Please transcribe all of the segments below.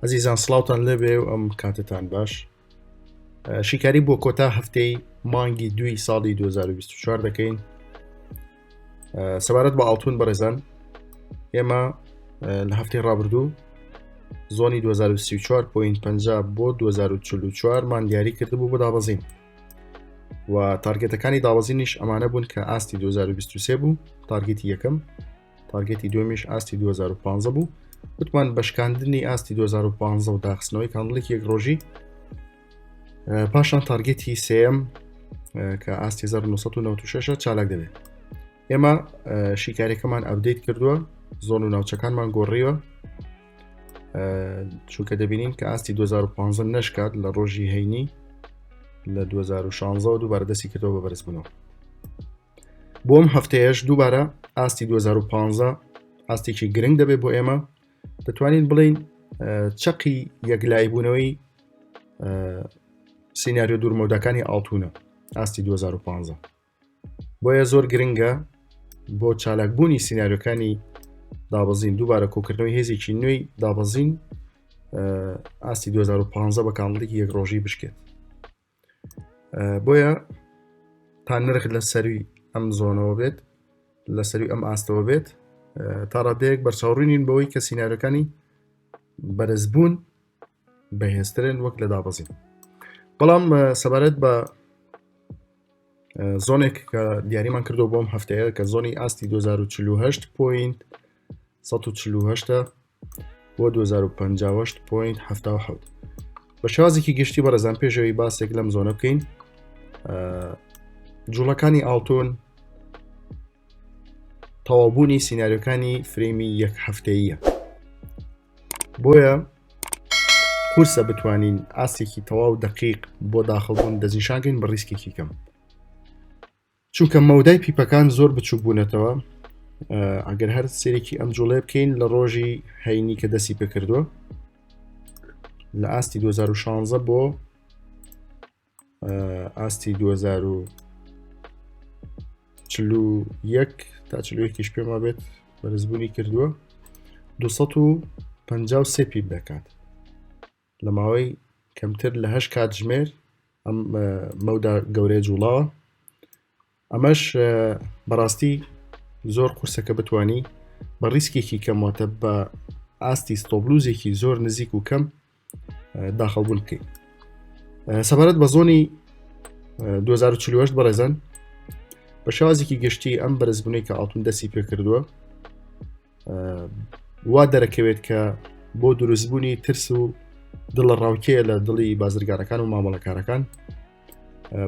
عزیزان سڵاوتان لێبێ و ئەم کاتتان باش. شیکاری بۆ کۆتا هەفتەی مانگی 2 ساڵی 2024 دەکەین. سەبارەت بە ئاڵتون بەڕێزان، ئێمە لە هەفتەی ڕابردوو زۆنی 2034.50 بۆ 2044 مان دیاری کردبوو بۆ دابەزین و تارگێتەکانی دابەزینیش ئەمانە بوون کە ئاستی 2023 بوو، تارگێتی یەکەم، تارگێتی دومیش ئاستی 2015 بوو. وتمان بەشکاندنی ئاستی 2015 و داخستنەوەی کاندڵێکی یەک ڕۆژی، پاشان تارگێتی سێم کە ئاستی 1996 چالاک دەبێت. ئێمە شیکارێکەمان ئەپدەیت کردووە، زۆن و ناوچەکانمان گۆڕیوە، چونکە دەبینین کە ئاستی 2015 نەشکات لە ڕۆژی هەینی لە 2016 و دووبارە دەستی کردەوە بە بەرزبوونەوە. بۆم هەفتەیەش دووبارە ئاستی 2015 ئاستێکی گرنگ دەبێت بۆ ئێمە، دەتوانین بڵین چەقی یەکلایبوونەوەی سیناریۆ دوورمەودەکانی ئاڵتونە ئاستی 2015. بۆیە زۆر گرنگە بۆ چالاکبوونی سیناریۆکانی دابەزین دووبارە کۆکردنەوەی هێزێکی نوێی دابەزین ئاستی 2015 بە کاندڵێکی یەک ڕۆژی بشکێت. بۆیە تا نرخ لە سەروی ئەم زۆنەوە بێت، لە سەروی ئەم ئاستەوە بێت، تا ڕادەیەک بەرچاوڕوونین بەوەی کە سیناریۆکانی بەرزبوون بەهێزترن وەک لە دابەزین. بەڵام سەبارەت بە زۆنێک کە دیاریمان کردەوە بۆم هەفتەیە کە زۆنی ئاستی 2048.148 بۆ 2058.77 بە شێوازێکی گشتی بەڕێزان پێشەوەی باسێک لەم زۆنە بکەین. جوڵەکانی ئاڵتون تەواوبوونی سیناریۆکانی فرێمی یەک هەفتەییە، بۆیە قورسە بتوانین ئاستێکی تەواو دقیق بۆ داخڵبوون دەستنیشانکەین بە ڕیسکێکی کەم، چونکە مەودای پیپەکان زۆر بچووک بوونەتەوە. ئەگەر هەر سێرێکی ئەم جوڵێ بکەین لە ڕۆژی هەینی کە دەستی پێکردووە لە ئاستی 2016 بۆ ئاستی 2041 تا 41 پێما بێت بەرزبوونی کردووە 253 پیپ دەکات لە ماوەی کەمتر لە 8 کات ژمێر ئەم مەودا گەورەی جوڵاوە. ئەمەش بەڕاستی زۆر قورسەکە بتوانی بە ڕیسکێکی کەمواتە بە ئاستی ستۆبلوزێکی زۆر نزیک و کەم داخڵبوون بکەیت. سەبارەت بە زۆنی 2048 بەڕێزان، بە شێوازێکی گشتی ئەم بەرزبوونەی کە ئاڵتون دەستی پێ کردووە وا دەرەکەوێت کە بۆ دروستبوونی ترس و دڵە ڕاوکەیە لە دڵی بازرگارەکان و مامەڵەکارەکان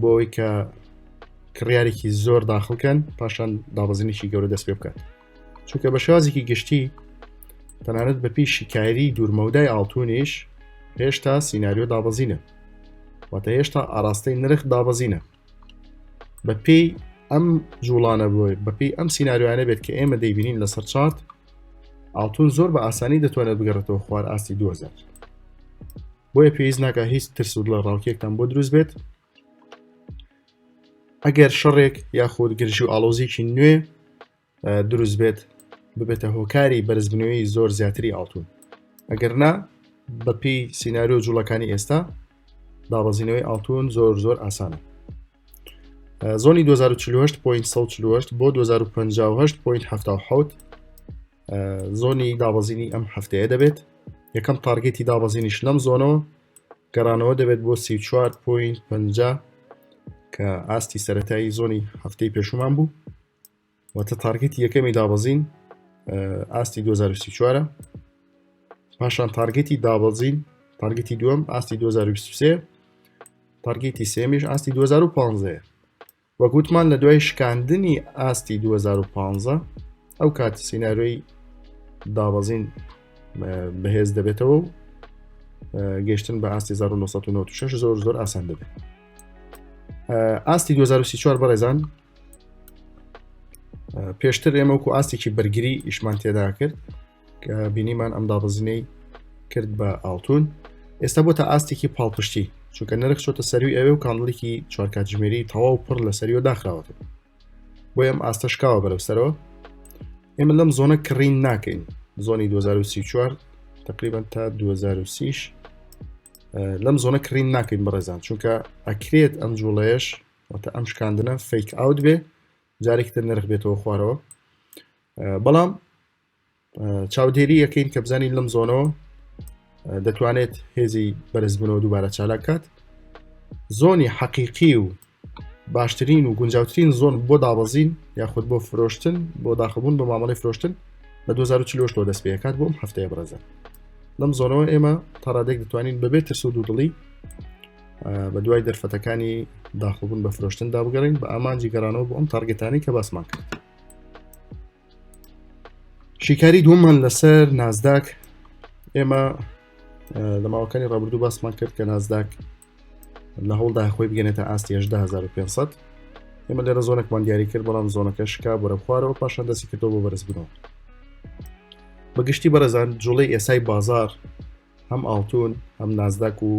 بۆ ئەوەی کە کڕیارێکی زۆر داخڵکەن پاشان دابەزینێکی گەورە دەست پێ بکات، چونکە بە شێوازێکی گشتی تەنانەت بە پێی شیکاری دوورمەودای ئاڵتونیش هێشتا سیناریۆ دابەزینە، واتە هێشتا ئاراستەی نرخ دابەزینە. بە پێی ئەم جوڵانە بۆی بە پێی ئەم سیناریۆیانە بێت کە ئێمە دەیبینین لەسەر چارت، ئاڵتون زۆر بە ئاسانی دەتوانێت بگەڕێتەوە خوار ئاستی 2000. بۆیە پێویست ناکە هیچ ترس و دڵە ڕاوکێکتان بۆ دروست بێت. ئەگەر شەڕێک یاخود گرژی و ئاڵۆزیێکی نوێ دروست بێت ببێتە هۆکاری بەرزبوونەوەی زۆر زیاتری ئاڵتون، ئەگەر نا بە پێی سیناریۆ جوڵەکانی ئێستا دابەزینەوەی ئاڵتون زۆر زۆر ئاسانە. زۆنی 2048.148 بۆ 2058.77 زۆنی دابەزینی ئەم هەفتەیە دەبێت. یەکەم تارگێتی دابەزینیش لەم زۆنەوە گەڕانەوە دەبێت بۆ 34.50 کە ئاستی سەرەتایی زۆنی هەفتەی پێشومان بوو، واتە تارگێتی یەکەمی دابەزین ئاستی 2024، پاشان تارگێتی دابەزین تارگێتی دووەم ئاستی 2023، تارگێتی سێمیش ئاستی 2015. وەگوتمان لە دوای شکاندنی ئاستی 2015 ئەو کات سیناریۆی دابەزین بەهێز دەبێتەوە و گەشتن بە ئاستی 1996 زۆر زۆر ئاسان دەبێت. ئاستی 2034 بەڕێزان، پێشتر ئێمە وەکو ئاستێکی بەرگری ئیشمان تێدا کرد کە بینیمان ئەم دابەزینەی کرد بە ئاڵتون، ئێستا بۆتە ئاستێکی پاڵپشتی، چونکە نرخ چۆتە سەروی ئەوێ و کاندڵێکی چوارکاتژمێری تەواو پڕ لە سەریەوە داخراوەتە، بۆیە ئەم ئاستە شکاوە بەرەو سەرەوە. ئێمە لەم زۆنە کڕین ناکەین، زۆنی 2034 تقریبا تا 2030 لەم زۆنە کڕین ناکەین بەڕێزان چونکە ئەکرێت ئەم جوڵەیەش واتە ئەم شکاندنە فیک ئاوت بێ جارێکتر نرخ بێتەوە خوارەوە بەڵام چاودێری یەکەین کە بزانین لەم زۆنەوە دەتوانێت هێزی بەرزبوونەوە دووبارە چالاک کات زۆنی حەقیقی و باشترین و گونجاوترین زۆن بۆ دابەزین یاخود بۆ فرۆشتن بۆ داخبوون بە مامەڵی فرۆشتن بە 2040 دەست پێکات بۆم هەفتەیە بەڕێزان لەم زۆنەوە ئێمە تاڕادێک دەتوانین بەبێت ترس و دوودڵی بە دوای دەرفەتەکانی داخبوون بە فرۆشتن دابگەڕین بە ئامانجی گەڕانەوە بۆ ئەم تارگێتانی کە باسمان کرد شیکاری دووەممان لەسەر نازداک ئێمە لە ماوەکانی ڕابردوو باسمان کرد کە نازداک لە هەوڵدا خۆی بگەنێتە ئاستی 18500 ئێمە لێرە زۆنێکمان دیاری کرد بەڵام زۆنەکە شکا بۆرە خوارەوە پاشان دەستی کردەوە بۆ بەرزبوونەوە بەگشتی بەرەزان جوڵەی ئێسای بازار هەم ئاڵتون هەم نازداک و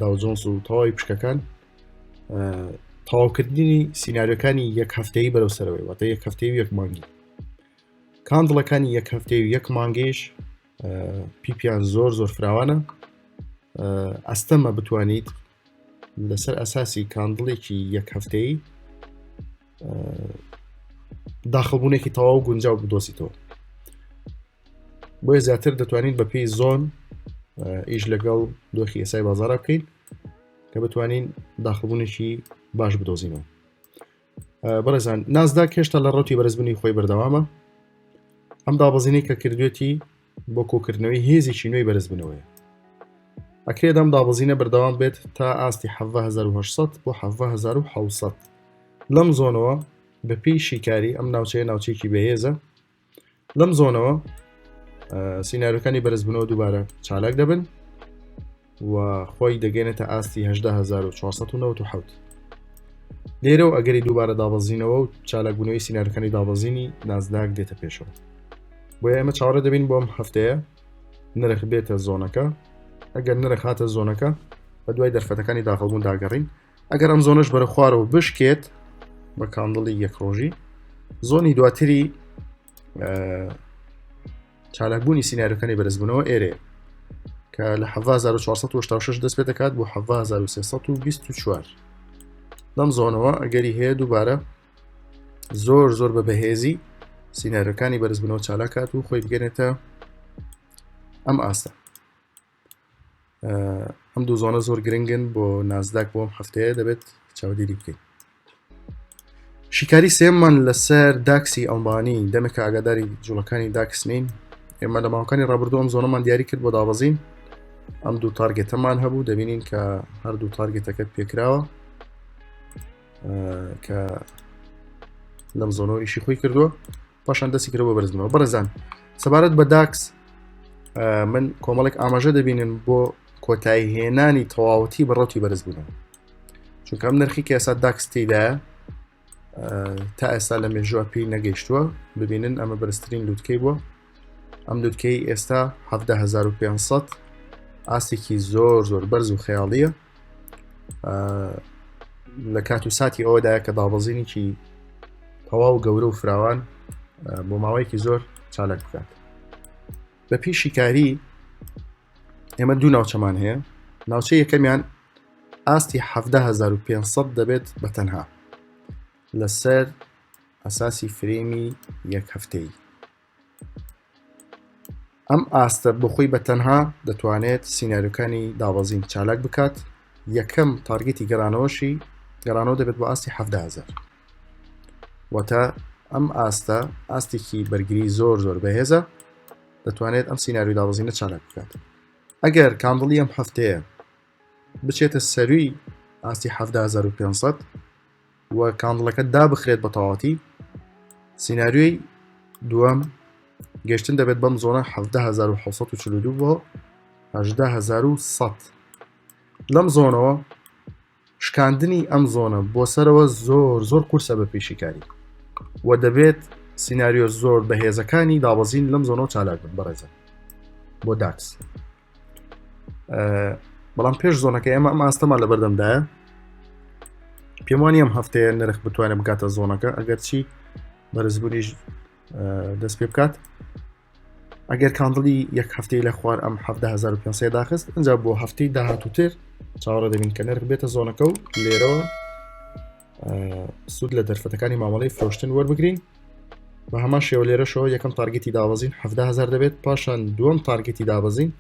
داوجۆنس و تەواوی پشکەکان تەواوکردنی سیناریۆکانی یەک هەفتەیی بەرەو سەرەوەی واتە یەک هەفتەی و یەک مانگی کاندڵەکانی یەک هەفتەی و یەک مانگەیش پیپیان زۆر فراوانە ئەستەمە بتوانیت لەسەر ئەساسی کاندڵێکی یەک هەفتەیی داخەبوونێکی تەواو گونجاو بدۆسیتەوە بۆیە زیاتر دەتوانین بە پێی زۆن ئیش لەگەڵ دۆخی ئێسای بازارە بکەین کە بتوانین داخەبوونێکی باش بدۆزینەوە بەڕێزان نازداک هێشتا لە ڕەوتی بەرزبوونی خۆی بەردەوامە ئەم دابەزینەی کە کردوێتی بۆ کۆکردنەوەی هێزێکی نوێی بەرزبوونەوەیە ئەکرێت ئەم دابەزینە بەردەوام بێت تا ئاستی 17800 بۆ 17700 لەم زۆنەوە بە پێی شیکاری ئەم ناوچەیە ناوچەیەکی بەهێزە لەم زۆنەوە سیناریۆکانی بەرزبوونەوە دووبارە چالاک دەبن و خۆی دەگەێنێتە ئاستی 18497 لێرە و ئەگەری دووبارە دابەزینەوە و چالاکبوونەوەی سیناریۆکانی دابەزینی نازداک دێتە پێشەوە بۆیە ئێمە چاوەڕێ دەبین بۆم هەفتەیە نرخ بێتە زۆنەکە ئەگەر نرخ هاتە زۆنەکە بە دوای دەرفەتەکانی داخەڵبوون داگەڕین ئەگەر ئەم زۆنەش بەرە خوارەوە بشکێت بە کاندڵی یەک ڕۆژی زۆنی دواتری چالاکبوونی سیناریۆکانی بەرزبوونەوە ئێرەیە کە لە 1486 دەست پێ دەکات بۆ 1324 لەم زۆنەوە ئەگەری هەیە دووبارە زۆر بە بەهێزی سیناریۆکانی بەرزبوونەوە چالاکات و خۆی بگەنێتە ئەم ئاستە ئەم دوو زۆنە زۆر گرنگن بۆ نازداک بۆم هەفتەیە دەبێت چاودێری بکەین شیکاری سێممان لەسەر داکسی ئەڵمانی دەمێکە ئاگاداری جوڵەکانی داکسنین ئێمە لە ماوەکانی ڕابردوو ئەم زۆنەمان دیاری کرد بۆ دابەزین ئەم دوو تارگێتەمان هەبوو دەبینین کە هەردوو تارگێتەکەت پێکراوە کە لەم زۆنەوە ئیشی خۆی کردووە پاشان دەستی کردەوە بە بەرزبوونەوە بەڕێزان سەبارەت بە داکس من کۆمەڵێک ئاماژە دەبینن بۆ کۆتایی هێنانی تەواوەتی بەڕەوتی بەرزبوونەوە چونکە ئەم نرخی کە ئێستا داکس تێدایە تا ئێستا لە مێژووە پێی نەگەیشتووە ببینن ئەمە بەرزترین لووتکەی بووە ئەم لووتکەی ئێستا 17500 ئاستێکی زۆر بەرز و خەیاڵیە لە کات و ساتی ئەوەدایە کە دابەزینێکی تەواو گەورە و فراوان بۆ ماوەیەکی زۆر چالاک بکات بە پێی شیکاری ئێمە دوو ناوچەمان هەیە ناوچە یەکەمیان ئاستی 17500 دەبێت بە تەنها لەسەر ئەساسی فرێمی یەک هەفتەیی ئەم ئاستە بخۆی بە تەنها دەتوانێت سیناریۆکانی دابەزین چالاک بکات یەکەم تارگێتی گەڕانەوە دەبێت بۆ ئاستی 17000 واتە ئەم ئاستە ئاستێکی بەرگری زۆر بەهێزە دەتوانێت ئەم سیناریۆی دابەزینە چالاک بکات ئەگەر کاندڵی ئەم هەفتەیە بچێتە سەروی ئاستی 17500 و کاندڵەکە دابخرێت بە تەواوەتی سیناریۆی دووەم گەشتن دەبێت بەم زۆنە 17742 بۆ 18100 لەم زۆنەوە شکاندنی ئەم زۆنە بۆ سەرەوە زۆر قورسە بە پێشیکاری و دەبێت سیناریۆ زۆر بەهێزەکانی دابەزین لەم زۆنەوە چالاک بن بەڕێزە بۆ داکس بەڵام پێش زۆنەکە ئێمە ئەم ئاستەمان لە بەردەمدایە پێم وانە ئەم هەفتەیە نرخ بتوانێت بکاتە زۆنەکە ئەگەر چی بەرزبوونیش دەست پێ بکات ئەگەر کاندڵی یەک هەفتەی لە خوار ئەم 1500 داخست ئەجا بۆ هەفتەی داهاتووتر چاوەڕێ دەبین کە نرخ بێتە زۆنەکە و لێرەوە سوود لە دەرفەتەکانی مامەڵەی فرۆشتن وەربگرین بە هەمان شێوە لێرەشەوە یەکەم تارگێتی دابەزین 17000 دەبێت پاشان دووەم تارگێتی دابەزین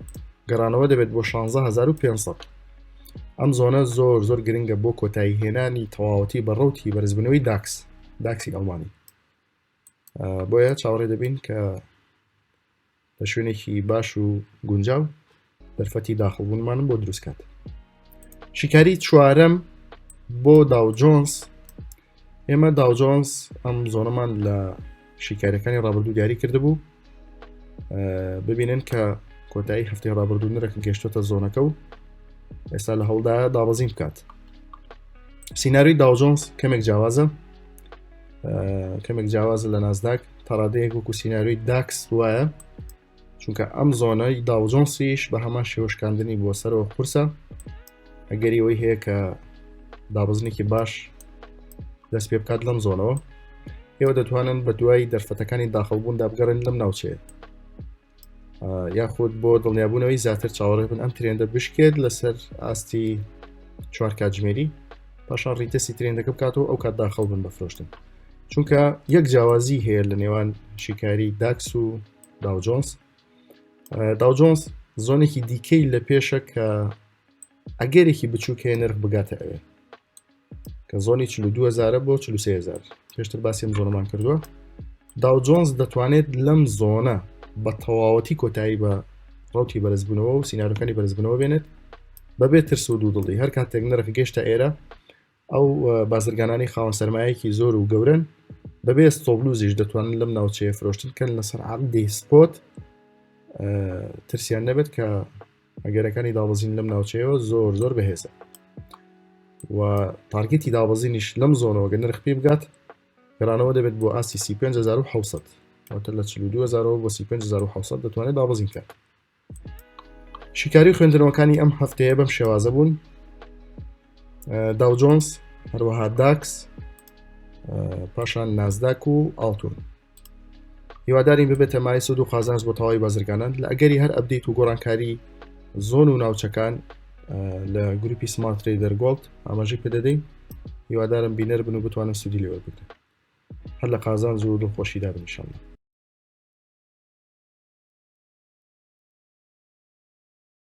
گەڕانەوە دەبێت بۆ 16500 ئەم زۆنە زۆر گرنگە بۆ کۆتایی هێنانی تەواوەتی بە ڕەوتی بەرزبنەوەی داکسی ئەڵمانی بۆیە چاوەڕێ دەبین کە لە شوێنێکی باش و گونجاو دەرفەتی داخڵبوونمانم بۆ دروستکات شیکاری چوارەم بۆ داو جۆنس ئێمە داو جۆنس ئەم زۆنەمان لە شیکاریەکانی ڕابردوو دیاری کردبوو ببینن کە کۆتایی هەفتەی ڕابردوو نرخ گەشتۆتە زۆنەکە و ئێستا لە هەوڵدا دابەزین بکات سیناریۆی داو جۆنس کەمێک جیاوازە لە نازداک تەڕادەیەک وەکو سیناریۆی داکس وایە چونکە ئەم زۆنەی داو جۆنسیش بە هەمان شێوەشکاندنی بۆ سەرەوە قورسە ئەگەری ئەوەی هەیە کە دابزنێکی باش دەست پێ بکات لەم زۆنەوە ئێوە دەتوانن بە دوای دەرفەتەکانی داخەڵبوون دابگەڕن لەم ناوچەیە یاخود بۆ دڵنیابوونەوەی زیاتر چاوەڕێ بن ئەم ترێندە بشکێت لەسەر ئاستی 4 کاتژمێری پاشان ڕیتەسی ترێندەکە بکاتەوە ئەو کات داخەڵ بن بەفرۆشتن چونکە یەک جیاوازی هەیە لە نێوان شیکاری داکس و داو جۆنس داو جۆنس زۆنێکی دیکەی لە پێشە کە ئەگەرێکی بچووک هەیە نرخ بگاتە ئەوێ کە زۆنی 42000 بۆ 43000 پێشتر باسی ئەم زۆنەمان کردووە داو جۆنس دەتوانێت لەم زۆنە بە تەواوەتی کۆتایی بە ڕەوتی بەرزبوونەوە و سیناریۆکانی بەرزبوونەوە بێنێت بەبێت ترس و دوودڵی هەر کاتێک نرخ گەشتە ئێرە ئەو بازرگانانی خاوەن سەرمایەکی زۆر و گەورن بەبێ ستۆبلوزیش دەتوانن لەم ناوچەیە فرۆشتن کەن لەسەر عەقدی سپۆت ترسیان نەبێت کە ئەگەرەکانی دابەزین لەم ناوچەیەوە زۆر بەهێزە و تارگێتی دابەزینیش لەم زۆنەوە گە نرخ پێ بگات گەڕانەوە دەبێت بۆ ئاسی 35700 واتە لە 42000 بۆ 35700 دەتوانێت دابەزین کات شیکاری خوێندنەوەکانی ئەم هەفتەیە بەم شێوازە بوون داو جۆنس هەروەها داکس پاشان نازداک و ئاڵتون هیوادارین ببێتە مای سود و قازانج بۆ تەواوی بازرگانان لە ئەگەری هەر ئەپدەیت و گۆڕانکاری زۆن و ناوچەکان لە گروپی سمارت ترێدەر گۆڵد ئاماژەی پێدەدەین هیوادارم بینەر بن و بتوانن سودی لێوە بگرن هەر لە قازانج و دڵخۆشیدا بن ئینشاڵڵا